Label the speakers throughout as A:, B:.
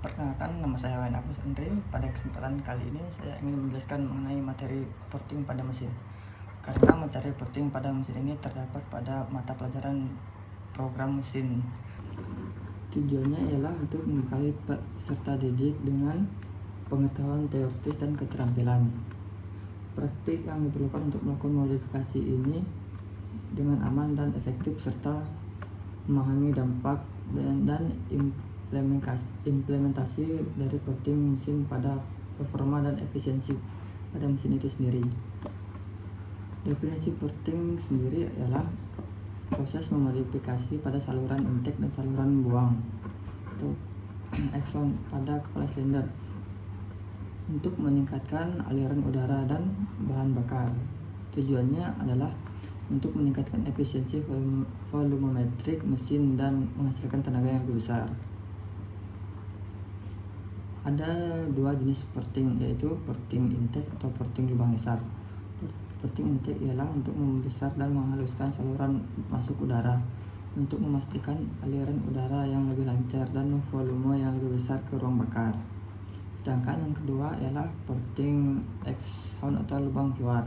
A: Perkenalkan, nama saya Wayan Agus Andre. Pada kesempatan kali ini saya ingin menjelaskan mengenai materi porting pada mesin. Karena materi porting pada mesin ini terdapat pada mata pelajaran program mesin. Tujuannya ialah untuk membekali peserta didik dengan pengetahuan teoritis dan keterampilan praktik yang diperlukan untuk melakukan modifikasi ini dengan aman dan efektif, serta memahami dampak dan implementasi dari porting mesin pada performa dan efisiensi pada mesin itu sendiri. Definisi porting sendiri adalah proses memodifikasi pada saluran intake dan saluran buang atau exhaust pada kepala silinder untuk meningkatkan aliran udara dan bahan bakar. Tujuannya adalah untuk meningkatkan efisiensi volumetrik mesin dan menghasilkan tenaga yang lebih besar. Ada dua jenis porting, yaitu porting intake atau porting lubang hisap. Porting intake ialah untuk membesar dan menghaluskan saluran masuk udara untuk memastikan aliran udara yang lebih lancar dan volume yang lebih besar ke ruang bakar. Sedangkan yang kedua ialah porting exhaust atau lubang keluar,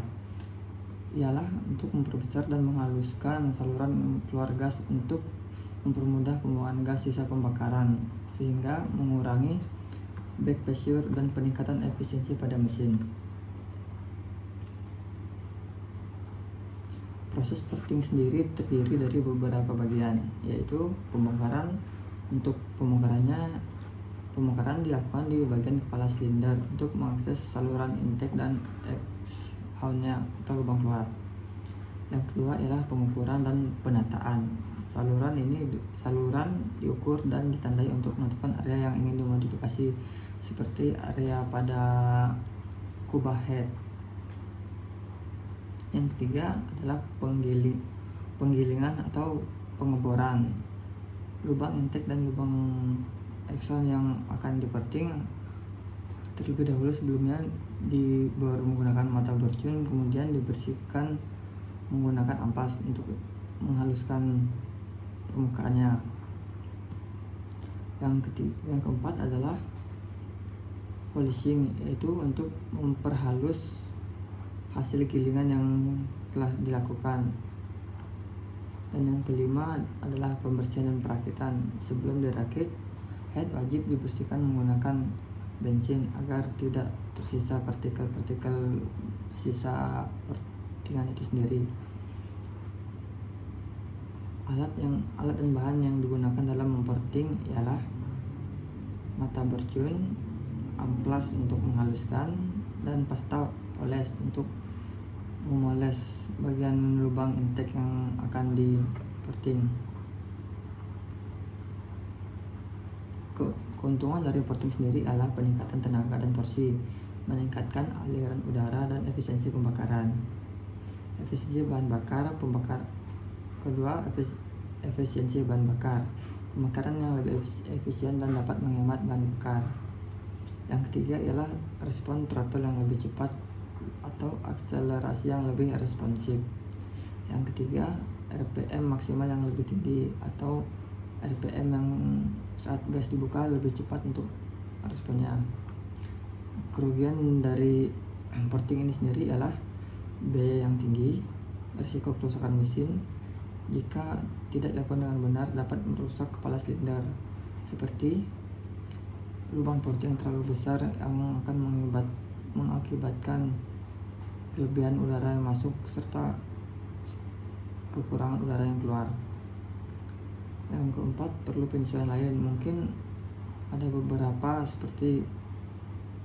A: ialah untuk memperbesar dan menghaluskan saluran keluar gas untuk mempermudah pembuangan gas sisa pembakaran sehingga mengurangi back pressure dan peningkatan efisiensi pada mesin. Proses porting sendiri terdiri dari beberapa bagian, yaitu pembongkaran. Untuk pembongkaran dilakukan di bagian kepala silinder untuk mengakses saluran intake dan exhaust-nya atau lubang keluar. Yang kedua ialah pengukuran dan penataan. Saluran diukur dan ditandai untuk menentukan area yang ingin dimodifikasi, seperti area pada kubah head. Yang ketiga adalah penggilingan atau pengeboran. Lubang intake dan lubang exhaust yang akan diporting terlebih dahulu sebelumnya baru menggunakan mata bercun, kemudian dibersihkan menggunakan ampas untuk menghaluskan permukaannya. Yang keempat adalah polishing, yaitu untuk memperhalus hasil gilingan yang telah dilakukan. Dan yang kelima adalah pembersihan dan perakitan. Sebelum dirakit, head wajib dibersihkan menggunakan bensin agar tidak tersisa partikel-partikel sisa portingan itu sendiri. Alat dan bahan yang digunakan dalam memporting ialah mata bercun, amplas untuk menghaluskan, dan pasta poles untuk memoles bagian lubang intake yang akan diporting. Keuntungan dari porting sendiri adalah peningkatan tenaga dan torsi, meningkatkan aliran udara dan efisiensi pembakaran. Efisiensi bahan bakar kedua, efisiensi bahan bakar. Pembakaran yang lebih efisien dan dapat menghemat bahan bakar. Yang ketiga ialah respon throttle yang lebih cepat atau akselerasi yang lebih responsif. Yang ketiga, RPM maksimal yang lebih tinggi atau RPM yang saat gas dibuka lebih cepat untuk responnya. Kerugian dari porting ini sendiri ialah biaya yang tinggi, risiko kerusakan mesin jika tidak dilakukan dengan benar dapat merusak kepala silinder, seperti lubang porting yang terlalu besar yang akan mengakibatkan kelebihan udara yang masuk serta kekurangan udara yang keluar. Yang keempat, perlu penyesuaian lain. Mungkin ada beberapa seperti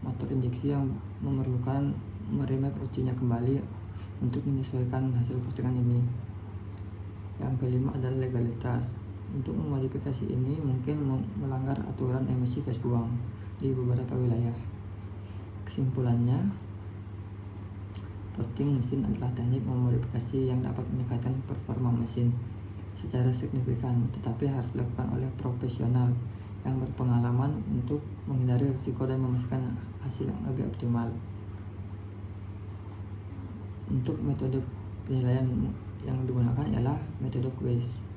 A: motor injeksi yang memerlukan meremap OC-nya kembali untuk menyesuaikan hasil portingan ini. Yang kelima adalah legalitas. Untuk memodifikasi ini mungkin melanggar aturan emisi gas buang di beberapa wilayah. Kesimpulannya, porting mesin adalah teknik memodifikasi yang dapat meningkatkan performa mesin secara signifikan, tetapi harus dilakukan oleh profesional yang berpengalaman untuk menghindari risiko dan memastikan hasil yang lebih optimal. Untuk metode penilaian yang digunakan ialah metode quiz.